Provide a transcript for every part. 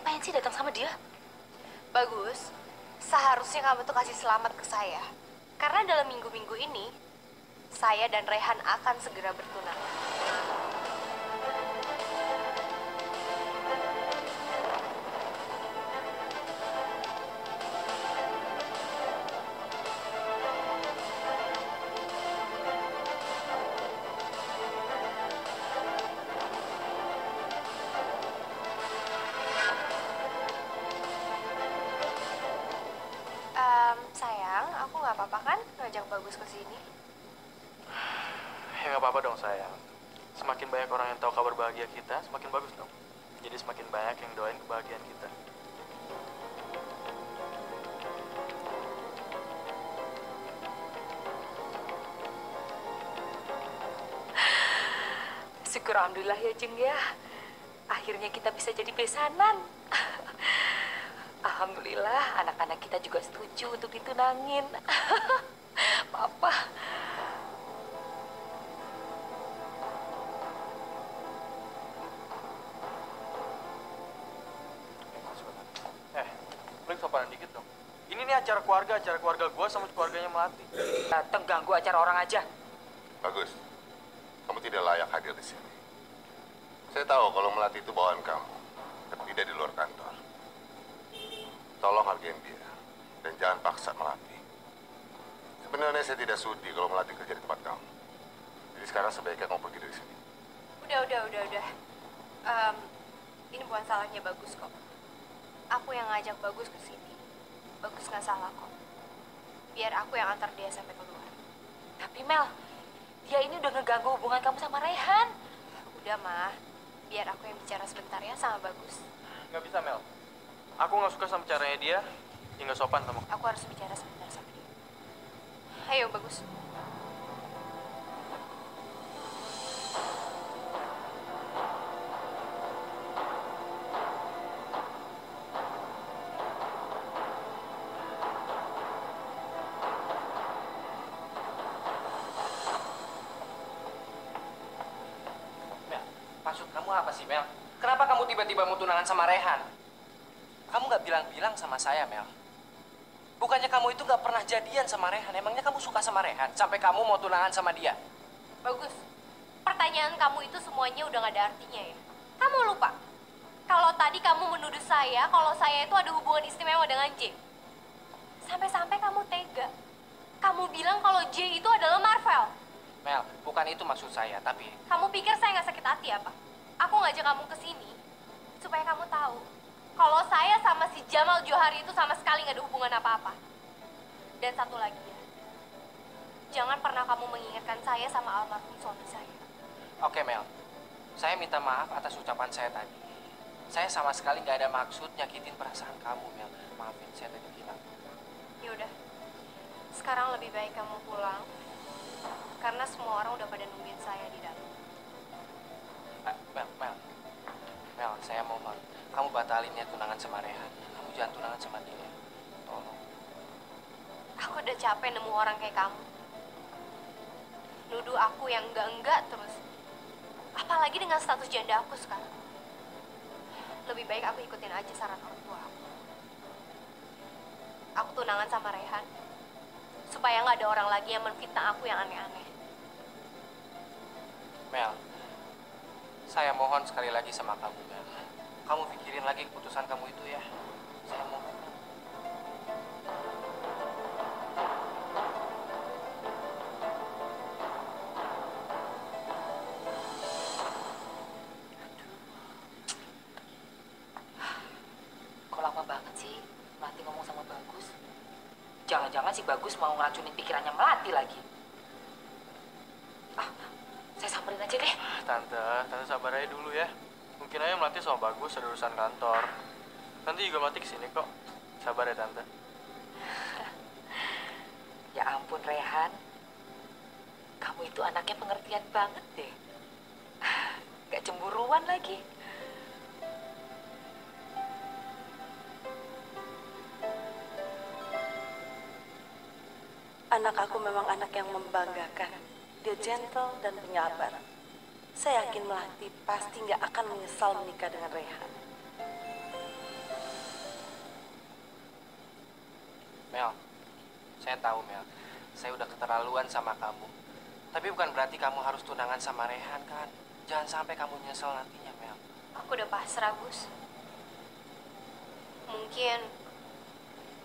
ngapain sih datang sama dia? Bagus, seharusnya kamu tuh kasih selamat ke saya. Karena dalam minggu-minggu ini, saya dan Rehan akan segera bertunangan. Sayang, aku nggak apa-apa kan ngajak Bagus ke sini? Ya nggak apa-apa dong sayang. Semakin banyak orang yang tahu kabar bahagia kita, semakin bagus dong. Jadi semakin banyak yang doain kebahagiaan kita. Syukur alhamdulillah ya Jeng ya. Akhirnya kita bisa jadi besanan. Alhamdulillah anak-anak kita juga setuju untuk ditunangin. Papa. Lu sopanan dikit dong. Ini nih acara keluarga gua sama keluarganya Melati. Datang ganggu acara orang aja. Bagus, kamu tidak layak hadir di sini. Saya tahu kalau Melati itu bawaan kamu, tapi tidak di luar kantor. Tolong hargain dia, dan jangan paksa Melati. Sebenarnya saya tidak sudi kalau Melati kerja di tempat kamu. Jadi sekarang sebaiknya kamu pergi dari sini. Udah. Ini bukan salahnya Bagus kok. Aku yang ngajak Bagus ke sini. Bagus nggak salah kok. Biar aku yang antar dia sampai keluar. Tapi Mel, dia ini udah ngeganggu hubungan kamu sama Rehan. Udah mah, biar aku yang bicara sebentar ya sama Bagus. Nggak bisa Mel. Aku nggak suka sama caranya dia. Dia nggak sopan sama. Aku harus bicara sebentar sama dia. Ayo Bagus. Maksud kamu apa sih, Mel? Kenapa kamu tiba-tiba mau tunangan sama Rehan? Kamu nggak bilang-bilang sama saya, Mel. Bukannya kamu itu nggak pernah jadian sama Rehan? Emangnya kamu suka sama Rehan sampai kamu mau tunangan sama dia? Bagus. Pertanyaan kamu itu semuanya udah gak ada artinya ya. Kamu lupa? Kalau tadi kamu menuduh saya kalau saya itu ada hubungan istimewa dengan J. Sampai-sampai kamu tega. Kamu bilang kalau J itu adalah Marvel. Mel, bukan itu maksud saya, tapi... Kamu pikir saya nggak sakit hati apa? Aku ngajak kamu ke sini supaya kamu tahu kalau saya sama si Jamal Johari itu sama sekali nggak ada hubungan apa-apa. Dan satu lagi ya, jangan pernah kamu mengingatkan saya sama almarhum suami saya. Oke, Mel. Saya minta maaf atas ucapan saya tadi. Saya sama sekali nggak ada maksud nyakitin perasaan kamu, Mel. Maafin saya tadi bilang. Yaudah, sekarang lebih baik kamu pulang. Karena semua orang udah pada nungguin saya di dalam. Mel, saya mohon. Kamu batalin ya tunangan sama Rehan. Kamu jangan tunangan sama dia. Tolong. Aku udah capek nemu orang kayak kamu. Nuduh aku yang enggak terus. Apalagi dengan status janda aku sekarang. Lebih baik aku ikutin aja saran orang tua aku. Aku tunangan sama Rehan. Supaya nggak ada orang lagi yang menfitnah aku yang aneh-aneh. Mel, saya mohon sekali lagi sama kamu, Mel. Kamu pikirin lagi keputusan kamu itu ya. Saya mohon. Kok lama banget sih Melati ngomong sama Bagus? Jangan-jangan si Bagus mau ngeracunin pikirannya Melati lagi. Saya samperin aja deh. Tante sabar aja dulu ya. Mungkin aja Melati sama Bagus ada urusan kantor. Nanti juga Melati kesini kok. Sabar ya Tante. Ya ampun Rehan, kamu itu anaknya pengertian banget deh. Gak cemburuan lagi. Anak aku memang anak yang membanggakan. Dia gentle dan penyabar. Saya yakin Melati pasti nggak akan menyesal menikah dengan Rehan. Mel, saya tahu Mel, saya udah keterlaluan sama kamu. Tapi bukan berarti kamu harus tunangan sama Rehan kan? Jangan sampai kamu nyesel nantinya, Mel. Aku udah pasrah, Gus. Mungkin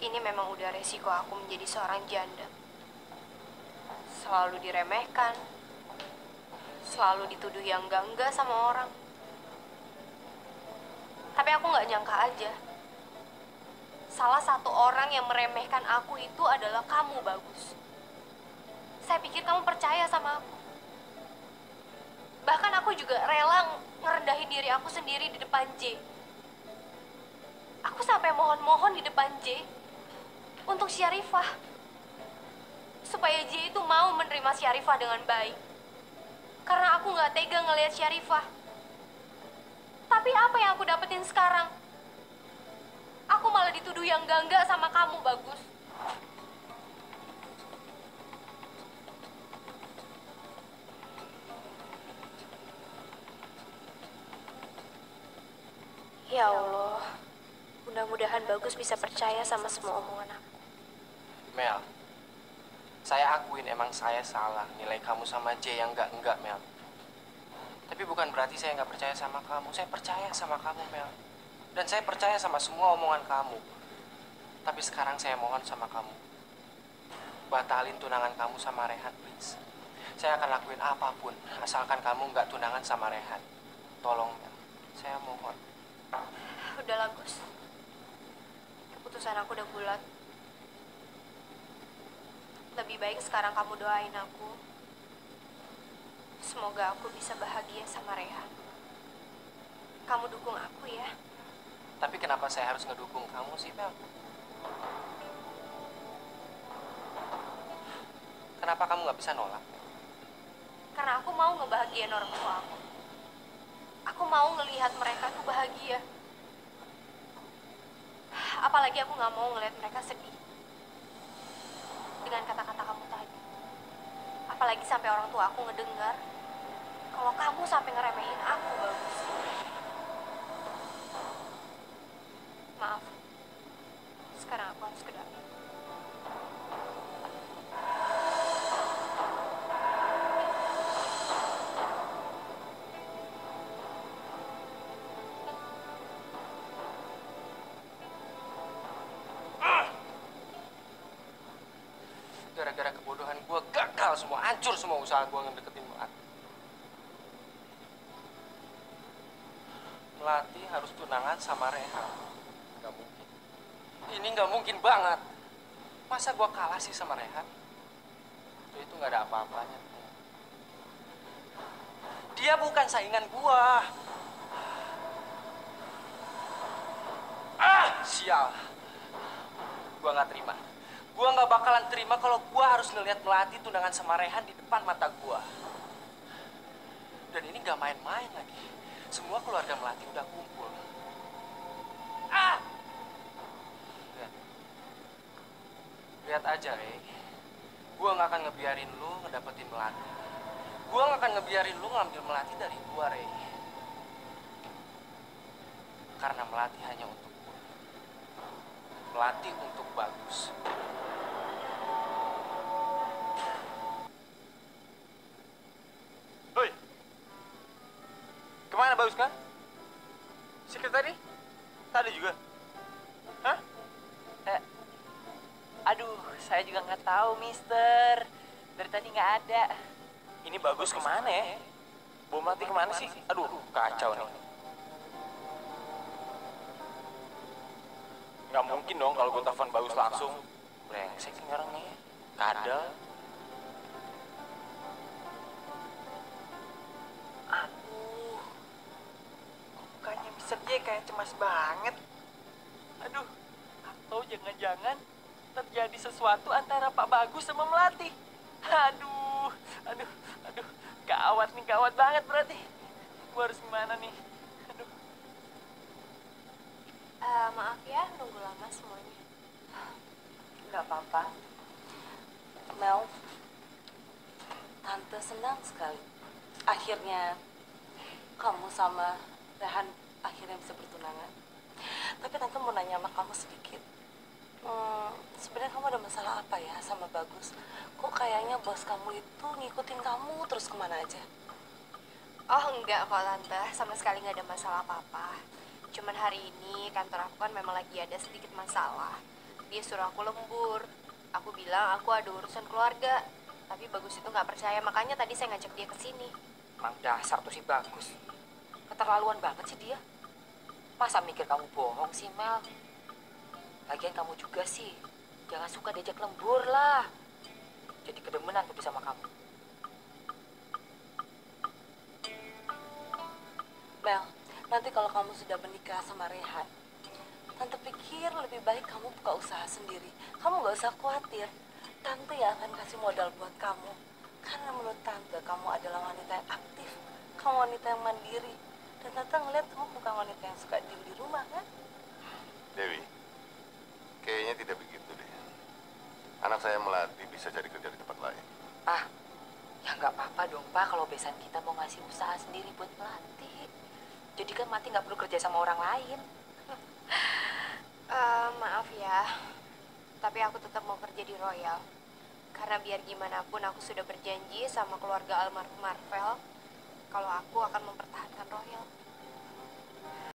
ini memang udah resiko aku menjadi seorang janda. Selalu diremehkan, selalu dituduh yang enggak sama orang. Tapi aku nggak nyangka aja. Salah satu orang yang meremehkan aku itu adalah kamu, Bagus. Saya pikir kamu percaya sama aku. Bahkan aku juga rela ngerendahin diri aku sendiri di depan J. Aku sampai mohon-mohon di depan J untuk Syarifah. Supaya J itu mau menerima Syarifah dengan baik. Karena aku nggak tega ngelihat Syarifah. Tapi apa yang aku dapetin sekarang? Aku malah dituduh yang enggak sama kamu, Bagus. Ya Allah, mudah-mudahan Bagus bisa percaya sama semua omongan aku. Mel, saya akuin emang saya salah nilai kamu sama J yang enggak, Mel. Tapi bukan berarti saya nggak percaya sama kamu. Saya percaya sama kamu, Mel. Dan saya percaya sama semua omongan kamu. Tapi sekarang saya mohon sama kamu. Batalin tunangan kamu sama Rehan, please. Saya akan lakuin apapun, asalkan kamu nggak tunangan sama Rehan. Tolong, Mel. Saya mohon. Udahlah, Gus. Keputusan aku udah bulat. Lebih baik sekarang kamu doain aku. Semoga aku bisa bahagia sama Rehan. Kamu dukung aku ya. Tapi kenapa saya harus ngedukung kamu sih, Mel? Kenapa kamu nggak bisa nolak? Karena aku mau ngebahagiain orang tua aku. Aku mau ngelihat mereka tuh bahagia. Apalagi aku nggak mau ngelihat mereka sedih. Dengan kata-kata kamu tadi. Apalagi sampai orang tua aku ngedengar kalau kamu sampai ngeremehin aku, Bagus. Maaf. Sekarang aku harus ke dalam. Gara-gara kebodohan gue gagal semua, hancur semua usaha gue ngedeketin Melati. Melati harus tunangan sama Rehan. Gak mungkin. Ini gak mungkin banget. Masa gue kalah sih sama Rehan? Itu gak ada apa-apanya. Dia bukan saingan gue. Sial. Gue gak terima. Gue gak bakalan terima kalau gue harus ngelihat Melati tunangan sama Rehan di depan mata gue. Dan ini gak main-main lagi. Semua keluarga Melati udah kumpul. Lihat aja, Rey. Gue gak akan ngebiarin lu ngedapetin Melati. Gue gak akan ngebiarin lu ngambil Melati dari gue, Rey. Karena Melati hanya untuk gue. Melati untuk Bagus. Hoi, kemana Bagus kan? Secret tadi? Tadi juga? Hah? Aduh, saya juga nggak tahu, Mister. Dari tadi nggak ada. Ini Bagus kemana ya? Bom Melati kemana sih? Aduh, kacau nih. Nggak mungkin dong kalau gue telepon Bagus langsung. Brengsek nih orang nih. Kadal. Aduh, kok mukanya Mister J kayak cemas banget. Aduh, atau jangan-jangan terjadi sesuatu antara Pak Bagus sama Melati. Aduh, gawat nih, gawat banget berarti. Gua harus gimana nih? Aduh. Maaf ya, nunggu lama semuanya. Nggak apa-apa. Mel, Tante senang sekali. Akhirnya kamu sama Rehan akhirnya bisa bertunangan. Tapi Tante mau nanya sama kamu sedikit. sebenarnya kamu ada masalah apa ya sama Bagus? Kok kayaknya bos kamu itu ngikutin kamu terus kemana aja? Oh enggak kok Tante, sama sekali nggak ada masalah apa-apa. Cuman hari ini kantor aku kan memang lagi ada sedikit masalah. Dia suruh aku lembur. Aku bilang aku ada urusan keluarga. Tapi Bagus itu nggak percaya, makanya tadi saya ngajak dia ke sini. Emang dasar tuh si Bagus. Keterlaluan banget sih dia. Masa mikir kamu bohong sih, Mel? Lagian kamu juga sih. Jangan suka diajak lembur lah. Jadi kedemenan tuh sama kamu. Mel, nanti kalau kamu sudah menikah sama Rehan, Tante pikir lebih baik kamu buka usaha sendiri. Kamu gak usah khawatir. Tante yang akan kasih modal buat kamu. Karena menurut Tante, kamu adalah wanita yang aktif. Kamu wanita yang mandiri. Dan Tante ngeliat kamu bukan wanita yang suka diem di rumah, kan? Dewi, kayaknya tidak begitu deh. Anak saya Melati bisa cari kerja di tempat lain. Ah, ya nggak apa-apa dong, Pak. Kalau besan kita mau ngasih usaha sendiri buat Melati. Jadi kan Melati nggak perlu kerja sama orang lain. Maaf ya, tapi aku tetap mau kerja di Royal. Karena biar gimana pun aku sudah berjanji sama keluarga almarhum Marvel kalau aku akan mempertahankan Royal.